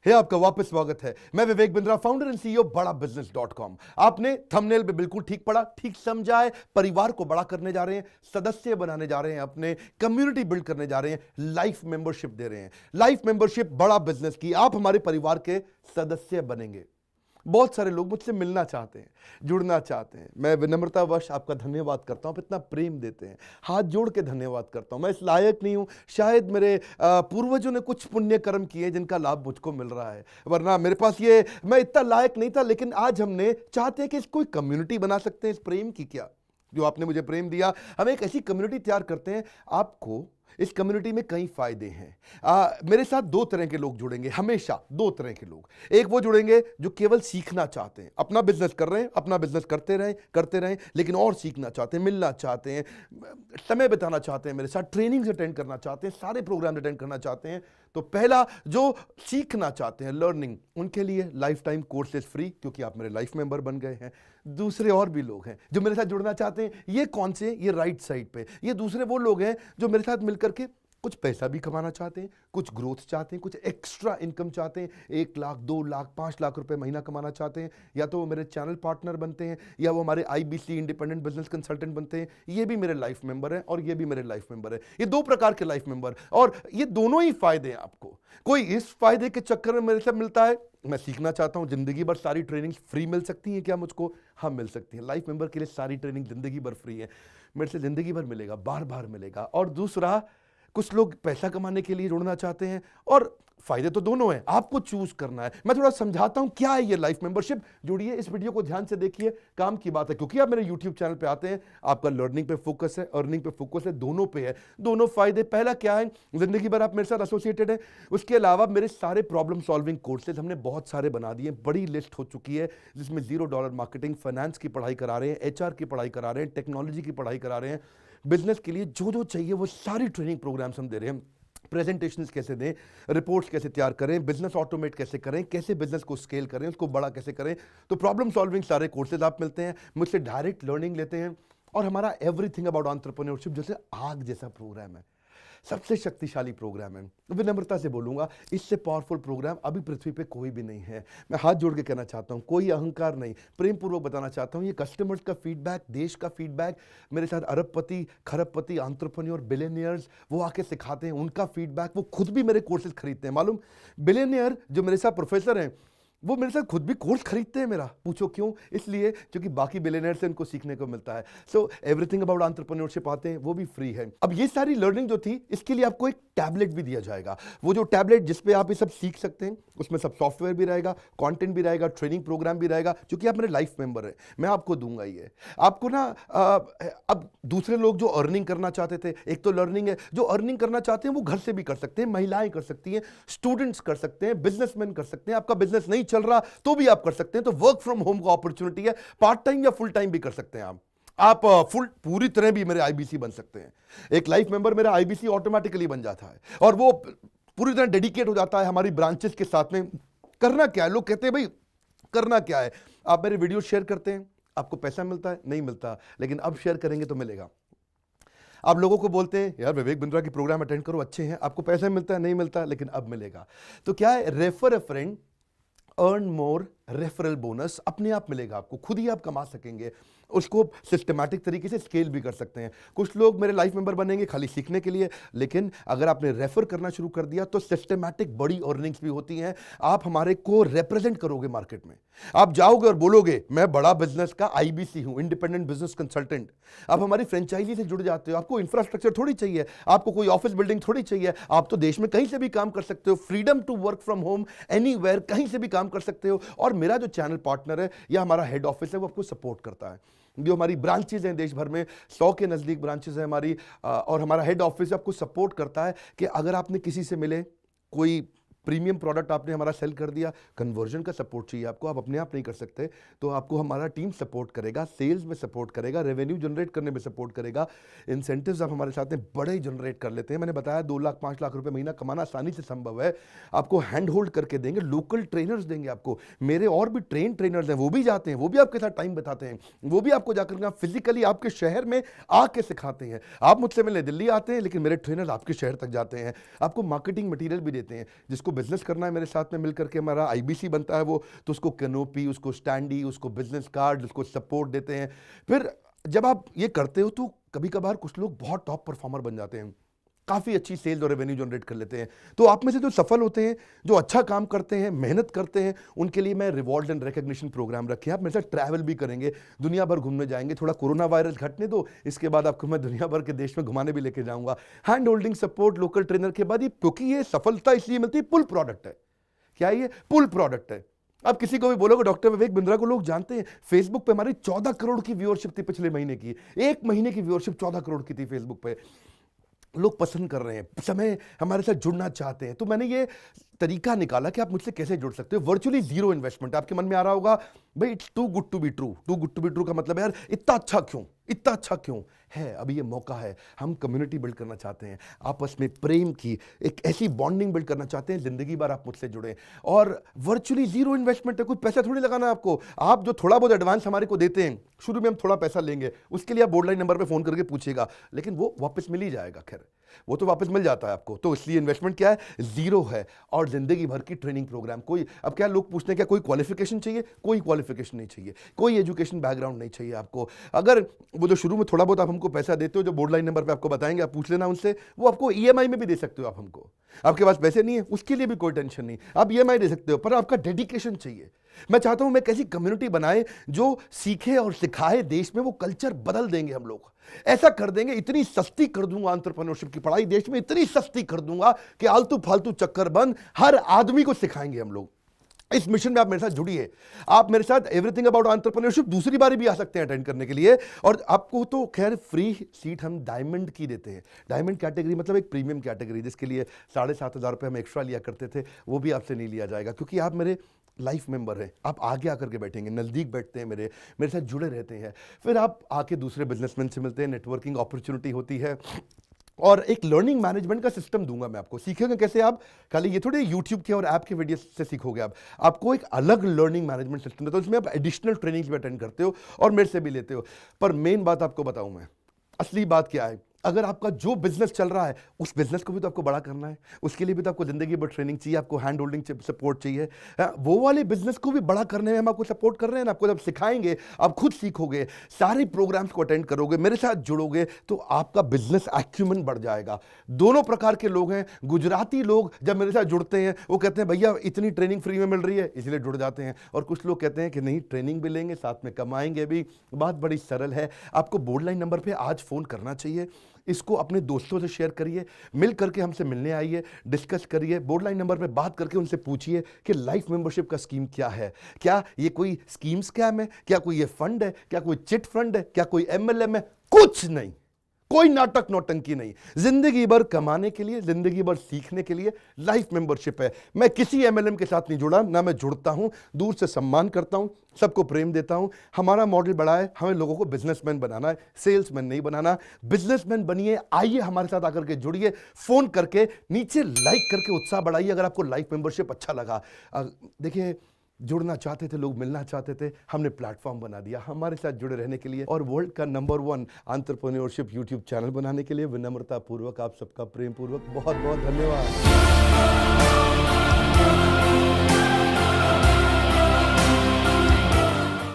आपका वापस स्वागत है। मैं Vivek Bindra, founder and CEO बड़ा बिजनेस.com। आपने थंबनेल पे बिल्कुल ठीक पढ़ा, ठीक समझा है। परिवार को बड़ा करने जा रहे हैं, सदस्य बनाने जा रहे हैं, अपने कम्युनिटी बिल्ड करने जा रहे हैं, लाइफ मेंबरशिप दे रहे हैं। लाइफ मेंबरशिप बड़ा बिजनेस की, आप हमारे परिवार के सदस्य बनेंगे। बहुत सारे लोग मुझसे मिलना चाहते हैं, जुड़ना चाहते हैं। मैं विनम्रतावश आपका धन्यवाद करता हूं, आप इतना प्रेम देते हैं, हाथ जोड़ के धन्यवाद करता हूं। मैं इस लायक नहीं हूं, शायद मेरे पूर्वजों ने कुछ पुण्य कर्म किए जिनका लाभ मुझको मिल रहा है, वरना मेरे पास ये मैं इतना लायक नहीं था। लेकिन आज हमने चाहते हैं कि कोई कम्युनिटी बना सकते हैं इस प्रेम की। क्या जो आपने मुझे प्रेम दिया, हम एक ऐसी कम्युनिटी तैयार करते हैं। आपको इस कम्युनिटी में कई फायदे हैं। मेरे साथ दो तरह के लोग जुड़ेंगे, हमेशा दो तरह के लोग। एक वो जुड़ेंगे जो केवल सीखना चाहते हैं, अपना बिजनेस कर रहे हैं, अपना बिजनेस करते रहें, लेकिन और सीखना चाहते हैं, मिलना चाहते हैं, समय बिताना चाहते हैं, मेरे साथ ट्रेनिंग्स अटेंड करना चाहते हैं, सारे प्रोग्राम अटेंड करना चाहते हैं। तो पहला, जो सीखना चाहते हैं, लर्निंग, उनके लिए लाइफ टाइम कोर्सेज फ्री, क्योंकि आप मेरे लाइफ मेंबर बन गए हैं। दूसरे और भी लोग हैं जो मेरे साथ जुड़ना चाहते हैं। ये कौन से? ये राइट साइड पे ये दूसरे वो लोग हैं जो मेरे साथ मिलकर के कुछ पैसा भी कमाना चाहते हैं, कुछ ग्रोथ चाहते हैं, कुछ एक्स्ट्रा इनकम चाहते हैं। 1 लाख, 2 लाख, 5 लाख रुपए महीना कमाना चाहते हैं। या तो वो मेरे चैनल पार्टनर बनते हैं, या वो हमारे IBC इंडिपेंडेंट बिजनेस कंसल्टेंट बनते हैं। ये भी मेरे लाइफ मेंबर हैं और ये भी मेरे लाइफ मेंबर है। ये दो प्रकार के लाइफ मेंबर, और ये दोनों ही फायदे हैं आपको। कोई इस फायदे के चक्कर में मेरे से मिलता है, मैं सीखना चाहता हूं, जिंदगी भर सारी ट्रेनिंग फ्री मिल सकती है क्या मुझको? हाँ, मिल सकती है। लाइफ मेंबर के लिए सारी ट्रेनिंग जिंदगी भर फ्री है, मेरे से जिंदगी भर मिलेगा, बार बार मिलेगा। और दूसरा, कुछ लोग पैसा कमाने के लिए जुड़ना चाहते हैं, और फायदे तो दोनों हैं, आपको चूज करना है। मैं थोड़ा समझाता हूं क्या है ये लाइफ मेंबरशिप। जुड़िए, इस वीडियो को ध्यान से देखिए, काम की बात है। क्योंकि आप मेरे YouTube चैनल पे आते हैं, आपका लर्निंग पे फोकस है, अर्निंग पे फोकस है, दोनों पे है। दोनों फायदे, पहला क्या है, जिंदगी भर आप मेरे साथ एसोसिएटेड है। उसके अलावा मेरे सारे प्रॉब्लम सॉल्विंग कोर्सेज हमने बहुत सारे बना दिए, बड़ी लिस्ट हो चुकी है, जिसमें $0 मार्केटिंग, फाइनेंस की पढ़ाई करा रहे हैं, HR की पढ़ाई करा रहे हैं, टेक्नोलॉजी की पढ़ाई करा रहे हैं। बिजनेस के लिए जो जो चाहिए वो सारी ट्रेनिंग प्रोग्राम्स हम दे रहे हैं। प्रेजेंटेशंस कैसे दें, रिपोर्ट्स कैसे तैयार करें, बिजनेस ऑटोमेट कैसे करें, कैसे बिजनेस को स्केल करें, उसको बड़ा कैसे करें। तो प्रॉब्लम सॉल्विंग सारे कोर्सेज आप मिलते हैं, मुझसे डायरेक्ट लर्निंग लेते हैं। और हमारा एवरीथिंग अबाउट एंटरप्रेन्योरशिप जैसे आग जैसा प्रोग्राम है, सबसे शक्तिशाली प्रोग्राम है। विनम्रता से बोलूंगा, इससे पावरफुल प्रोग्राम अभी पृथ्वी पे कोई भी नहीं है। मैं हाथ जोड़ के कहना चाहता हूं, कोई अहंकार नहीं, प्रेम पूर्वक बताना चाहता हूं, ये कस्टमर्स का फीडबैक, देश का फीडबैक, मेरे साथ अरबपति, खरबपति, एंटरप्रेन्योर, बिलियनियर्स, वो आके सिखाते हैं, उनका फीडबैक, वो खुद भी मेरे कोर्सेज खरीदते हैं। मालूम, बिलियनियर जो मेरे साथ प्रोफेसर हैं, वो मेरे साथ खुद भी कोर्स खरीदते हैं मेरा। पूछो क्यों? इसलिए क्योंकि बाकी बिलियनियर से उनको सीखने को मिलता है। सो एवरीथिंग अबाउट एंटरप्रेन्योरशिप आते हैं, वो भी फ्री है। अब ये सारी लर्निंग जो थी, इसके लिए आपको एक टैबलेट भी दिया जाएगा। वो जो टैबलेट जिसपे आप ये सब सीख सकते हैं, उसमें सब सॉफ्टवेयर भी रहेगा, कंटेंट भी रहेगा, ट्रेनिंग प्रोग्राम भी रहेगा। क्योंकि आप मेरे लाइफ मेंबर हैं, मैं आपको दूंगा ये। आपको ना अब दूसरे लोग जो अर्निंग करना चाहते थे, एक तो लर्निंग है, जो अर्निंग करना चाहते हैं वो घर से भी कर सकते हैं, महिलाएं कर सकती हैं, स्टूडेंट्स कर सकते हैं, बिजनेसमैन कर सकते हैं। आपका बिजनेस नहीं चल रहा तो भी आप कर सकते हैं। तो वर्क फ्रॉम होम का अपॉर्चुनिटी है, पार्ट टाइम या फुल टाइम भी कर सकते हैं आप फुल पूरी तरह भी मेरे IBC बन सकते हैं। एक लाइफ मेंबर मेरा IBC ऑटोमेटिकली बन जाता है, और वो पूरी तरह डेडिकेट हो जाता है हमारी ब्रांचेस के साथ में। करना क्या है, लोग कहते हैं भाई करना क्या है, आप मेरे वीडियो शेयर करते हैं, आपको पैसा मिलता है? नहीं मिलता, लेकिन अब शेयर करेंगे तो मिलेगा। आप लोगों को बोलते हैं यार विवेक बिंद्रा की प्रोग्राम अटेंड करो, अच्छे हैं, आपको पैसा मिलता है? नहीं मिलता, लेकिन अब मिलेगा। तो क्या है, refer a friend, earn more, referral bonus अपने आप मिलेगा आपको, खुद ही आप कमा सकेंगे। उसको सिस्टमैटिक तरीके से स्केल भी कर सकते हैं। कुछ लोग मेरे लाइफ मेंबर बनेंगे खाली सीखने के लिए, लेकिन अगर आपने रेफर करना शुरू कर दिया तो सिस्टमैटिक बड़ी अर्निंग्स भी होती हैं। आप हमारे को रिप्रेजेंट करोगे मार्केट में, आप जाओगे और बोलोगे मैं बड़ा बिजनेस का IBC हूं, इंडिपेंडेंट बिजनेस कंसल्टेंट। आप हमारी फ्रेंचाइजी से जुड़ जाते हो, आपको इंफ्रास्ट्रक्चर थोड़ी चाहिए, आपको कोई ऑफिस बिल्डिंग थोड़ी चाहिए, आप तो देश में कहीं से भी काम कर सकते हो। Freedom to work from home, anywhere, कहीं से भी काम कर सकते हो। और मेरा जो चैनल पार्टनर है या हमारा हेड ऑफिस है, वो आपको सपोर्ट करता है। जो हमारी ब्रांचेज हैं देश भर में, 100 के नजदीक ब्रांचेज हैं हमारी, और हमारा हेड ऑफिस आपको सपोर्ट करता है कि अगर आपने किसी से मिले, कोई प्रीमियम प्रोडक्ट आपने हमारा सेल कर दिया, कन्वर्जन का सपोर्ट चाहिए आपको, आप अपने आप नहीं कर सकते, तो आपको हमारा टीम सपोर्ट करेगा, सेल्स में सपोर्ट करेगा, रेवेन्यू जनरेट करने में सपोर्ट करेगा। इंसेंटिव्स आप हमारे साथ में बड़े जनरेट कर लेते हैं। मैंने बताया 2 लाख 5 लाख रुपए महीना कमाना आसानी से संभव है। आपको हैंड होल्ड करके देंगे, लोकल ट्रेनर्स देंगे आपको, मेरे और भी ट्रेन ट्रेनर्स हैं, वो भी जाते हैं, वो भी आपके साथ टाइम बताते हैं, वो भी आपको जाकर फिजिकली आपके शहर में आके सिखाते हैं। आप मुझसे मिलने दिल्ली आते हैं, लेकिन मेरे ट्रेनर आपके शहर तक जाते हैं, आपको मार्केटिंग मटीरियल भी देते हैं, जिसको जिसको बिजनेस करना है मेरे साथ में मिल करके हमारा आईबीसी बनता है वो, तो उसको कैनोपी, उसको स्टैंडी, उसको बिजनेस कार्ड, उसको सपोर्ट देते हैं। फिर जब आप ये करते हो तो कभी कभार कुछ लोग बहुत टॉप परफॉर्मर बन जाते हैं, काफ़ी अच्छी सेल्स और रेवेन्यू जनरेट कर लेते हैं। तो आप में से जो सफल होते हैं, जो अच्छा काम करते हैं, मेहनत करते हैं, उनके लिए मैं रिवॉर्ड एंड रिकग्निशन प्रोग्राम रखे हैं। आप मेरे साथ ट्रैवल भी करेंगे, दुनिया भर घूमने जाएंगे। थोड़ा कोरोना वायरस घटने दो, इसके बाद आपको मैं दुनिया भर के देश में घुमाने भी लेके जाऊंगा। Hand holding support, local trainer के बाद, क्योंकि ये सफलता इसलिए मिलती है, पुल प्रोडक्ट है। क्या ये पुल प्रोडक्ट है? अब किसी को भी बोलोगे डॉक्टर विवेक बिंद्रा को लोग जानते हैं, फेसबुक पे हमारी 14 करोड़ की व्यूअरशिप थी पिछले महीने की। एक महीने की व्यूअरशिप 14 करोड़ की थी फेसबुक पे। लोग पसंद कर रहे हैं, समय हमारे साथ जुड़ना चाहते हैं। तो मैंने ये तरीका निकाला कि आप मुझसे कैसे जुड़ सकते हो। Virtually zero investment. आपके मन में आ रहा होगा भाई it's too good to be true. Too good to be true का मतलब है यार इतना अच्छा क्यों, इतना अच्छा क्यों है? अभी ये मौका है, हम कम्युनिटी बिल्ड करना चाहते हैं, आपस में प्रेम की एक ऐसी बॉन्डिंग बिल्ड करना चाहते हैं, जिंदगी भर आप मुझसे जुड़े। और वर्चुअली जीरो इन्वेस्टमेंट है, कुछ पैसा थोड़ी लगाना है आपको। आप जो थोड़ा बहुत एडवांस हमारे को देते हैं, शुरू में हम थोड़ा पैसा लेंगे, उसके लिए आप बोर्ड लाइन नंबर पे फोन करके पूछिएगा, लेकिन वो वापस मिल ही जाएगा। खैर वो तो वापस मिल जाता है आपको। तो इसलिए इन्वेस्टमेंट क्या है? जीरो है। और जिंदगी भर की ट्रेनिंग प्रोग्राम। कोई अब क्या लोग पूछते हैं क्या कोई क्वालिफिकेशन चाहिए? कोई क्वालिफिकेशन नहीं चाहिए, कोई एजुकेशन बैकग्राउंड नहीं चाहिए आपको। अगर वो जो शुरू में थोड़ा बहुत आप हमको पैसा देते हो, जो बोर्ड लाइन नंबर पे आपको बताएंगे, आप पूछ लेना उनसे, वो आपको ईएमआई में भी दे सकते हो आप हमको। आपके पास पैसे नहीं है उसके लिए भी कोई टेंशन नहीं, आप ईएमआई दे सकते हो, पर आपका डेडिकेशन चाहिए। मैं चाहता हूं मैं कैसी कम्युनिटी बनाए जो सीखे और सिखाए, देश में वो कल्चर बदल देंगे हम लोग। ऐसा कर देंगे, इतनी सस्ती कर दूंगा एंटरप्रेन्योरशिप की पढ़ाई देश में, इतनी सस्ती कर दूंगा कि आलतू फालतू चक्कर बंद, हर आदमी को सिखाएंगे हम लोग। इस मिशन में आप मेरे साथ जुड़िए। आप मेरे साथ एवरीथिंग अबाउट एंटरप्रेन्योरशिप दूसरी बारी भी आ सकते हैं अटेंड करने के लिए। और आपको तो खैर फ्री सीट हम डायमंड की देते हैं। डायमंड कैटेगरी मतलब एक प्रीमियम कैटेगरी, जिसके लिए 7,500 रुपये हम एक्स्ट्रा लिया करते थे, वो भी आपसे नहीं लिया जाएगा, क्योंकि आप मेरे लाइफ मेंबर हैं। आप आगे आकर के बैठेंगे, नज़दीक बैठते हैं, मेरे साथ जुड़े रहते हैं। फिर आप आके दूसरे बिजनेसमैन से मिलते हैं, नेटवर्किंग अपॉर्चुनिटी होती है। और एक लर्निंग मैनेजमेंट का सिस्टम दूंगा मैं आपको। सीखेंगे कैसे? आप खाली ये थोड़े यूट्यूब के और ऐप के वीडियो से सीखोगे, आप आपको एक अलग लर्निंग मैनेजमेंट सिस्टम देता हूं, उसमें आप एडिशनल ट्रेनिंग्स भी अटेंड करते हो और मेरे से भी लेते हो। पर मेन बात आपको बताऊं मैं, असली बात क्या है, अगर आपका जो बिजनेस चल रहा है उस बिजनेस को भी तो आपको बड़ा करना है, उसके लिए भी तो आपको जिंदगी भर ट्रेनिंग चाहिए, आपको हैंड होल्डिंग सपोर्ट चाहिए। वो वाले बिजनेस को भी बड़ा करने में हम आपको सपोर्ट कर रहे हैं ना। आपको जब सिखाएंगे, आप खुद सीखोगे, सारे प्रोग्राम्स को अटेंड करोगे, मेरे साथ जुड़ोगे, तो आपका बिजनेस एक्यूमेंट बढ़ जाएगा। दोनों प्रकार के लोग हैं। गुजराती लोग जब मेरे साथ जुड़ते हैं वो कहते हैं भैया इतनी ट्रेनिंग फ्री में मिल रही है, इसलिए जुड़ जाते हैं। और कुछ लोग कहते हैं कि नहीं, ट्रेनिंग भी लेंगे, साथ में कमाएंगे भी। बात बड़ी सरल है। आपको बोर्ड लाइन नंबर पर आज फोन करना चाहिए, इसको अपने दोस्तों से शेयर करिए, मिल करके हमसे मिलने आइए, डिस्कस करिए, बोर्ड लाइन नंबर पे बात करके उनसे पूछिए कि लाइफ मेंबरशिप का स्कीम क्या है। क्या ये कोई स्कीम स्कैम है? क्या कोई ये फंड है? क्या कोई चिट फंड है? क्या कोई एमएलएम है? कुछ नहीं, कोई नाटक नौटंकी नहीं। जिंदगी भर कमाने के लिए, जिंदगी भर सीखने के लिए लाइफ मेंबरशिप है। मैं किसी एमएलएम के साथ नहीं जुड़ा, ना मैं जुड़ता हूं, दूर से सम्मान करता हूं, सबको प्रेम देता हूं। हमारा मॉडल बड़ा है, हमें लोगों को बिजनेसमैन बनाना है, सेल्समैन नहीं बनाना। बिजनेसमैन बनिए, आइए हमारे साथ आकर के जुड़िए, फोन करके नीचे लाइक करके उत्साह बढ़ाइए अगर आपको लाइफ मेंबरशिप अच्छा लगा। देखिए, जुड़ना चाहते थे लोग, मिलना चाहते थे, हमने प्लेटफॉर्म बना दिया हमारे साथ जुड़े रहने के लिए। और वर्ल्ड का नंबर 1 एंटरप्रेन्योरशिप यूट्यूब चैनल बनाने के लिए विनम्रता पूर्वक आप सबका प्रेम पूर्वक बहुत बहुत धन्यवाद।